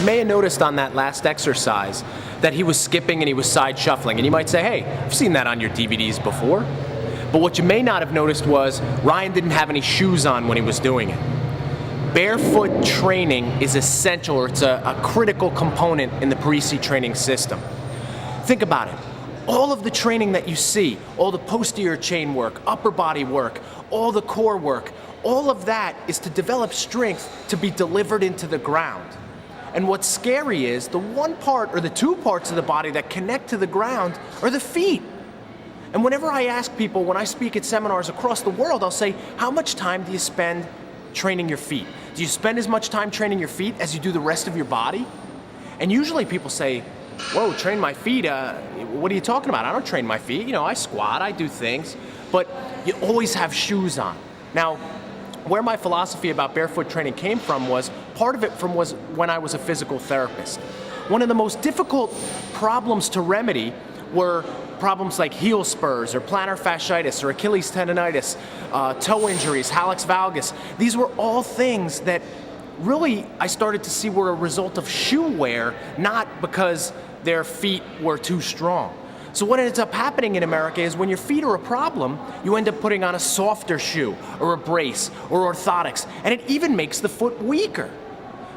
may have noticed on that last exercise that he was skipping and he was side shuffling. And you might say, hey, I've seen that on your DVDs before. But what you may not have noticed was Ryan didn't have any shoes on when he was doing it. Barefoot training is essential, or it's a critical component in the Parisi training system. Think about it. All of the training that you see, all the posterior chain work, upper body work, all the core work, all of that is to develop strength to be delivered into the ground. And what's scary is the one part or the two parts of the body that connect to the ground are the feet. And whenever I ask people, when I speak at seminars across the world, I'll say, how much time do you spend training your feet? Do you spend as much time training your feet as you do the rest of your body? And usually people say, whoa, train my feet? What are you talking about? I don't train my feet. You know, I squat, I do things, but you always have shoes on. Now, where my philosophy about barefoot training came from was, part of it was when I was a physical therapist. One of the most difficult problems to remedy were problems like heel spurs or plantar fasciitis or Achilles tendonitis, toe injuries, hallux valgus. These were all things that really I started to see were a result of shoe wear, not because their feet were too strong. So what ends up happening in America is when your feet are a problem, you end up putting on a softer shoe or a brace or orthotics, and it even makes the foot weaker.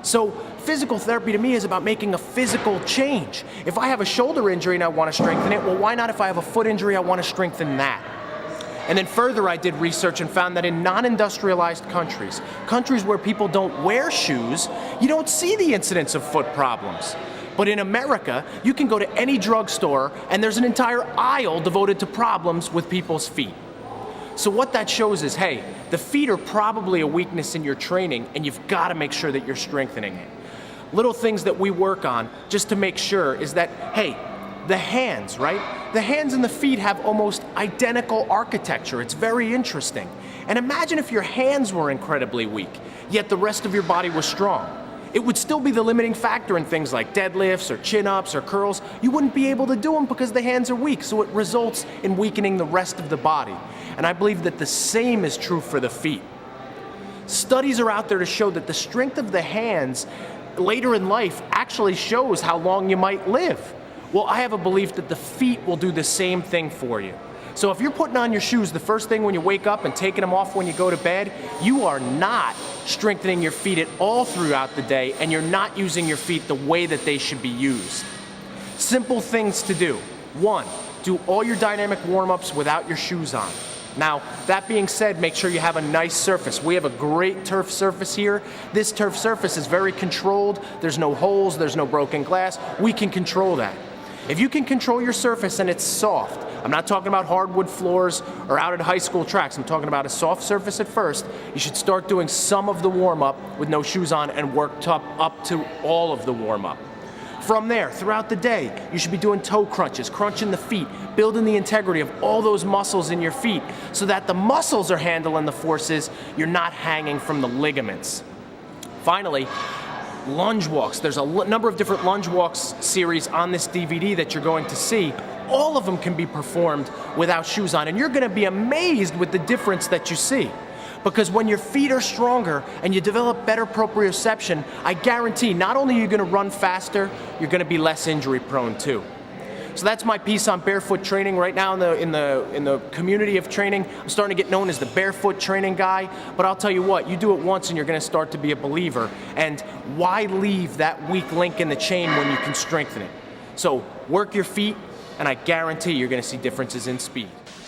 So physical therapy to me is about making a physical change. If I have a shoulder injury and I want to strengthen it, well, why not if I have a foot injury, I want to strengthen that? And then further, I did research and found that in non-industrialized countries, countries where people don't wear shoes, you don't see the incidence of foot problems. But in America, you can go to any drugstore and there's an entire aisle devoted to problems with people's feet. So what that shows is, hey, the feet are probably a weakness in your training and you've got to make sure that you're strengthening it. Little things that we work on just to make sure is that, hey, the hands, right? The hands and the feet have almost identical architecture. It's very interesting. And imagine if your hands were incredibly weak, yet the rest of your body was strong. It would still be the limiting factor in things like deadlifts or chin-ups or curls. You wouldn't be able to do them because the hands are weak, so it results in weakening the rest of the body. And I believe that the same is true for the feet. Studies are out there to show that the strength of the hands later in life actually shows how long you might live. Well, I have a belief that the feet will do the same thing for you. So if you're putting on your shoes the first thing when you wake up and taking them off when you go to bed, you are not strengthening your feet at all throughout the day, and you're not using your feet the way that they should be used. Simple things to do. 1, do all your dynamic warm-ups without your shoes on. Now, that being said, make sure you have a nice surface. We have a great turf surface here. This turf surface is very controlled. There's no holes, there's no broken glass. We can control that. If you can control your surface and it's soft, I'm not talking about hardwood floors or out at high school tracks, I'm talking about a soft surface at first, you should start doing some of the warm-up with no shoes on and work up to all of the warm-up. From there, throughout the day, you should be doing toe crunches, crunching the feet, building the integrity of all those muscles in your feet so that the muscles are handling the forces, you're not hanging from the ligaments. Finally, lunge walks. There's a number of different lunge walks series on this DVD that you're going to see. All of them can be performed without shoes on, and you're going to be amazed with the difference that you see. Because when your feet are stronger and you develop better proprioception, I guarantee not only are you going to run faster, you're going to be less injury prone too. So that's my piece on barefoot training. Right now in the community of training, I'm starting to get known as the barefoot training guy. But I'll tell you what, you do it once and you're going to start to be a believer. And why leave that weak link in the chain when you can strengthen it? So work your feet, and I guarantee you're going to see differences in speed.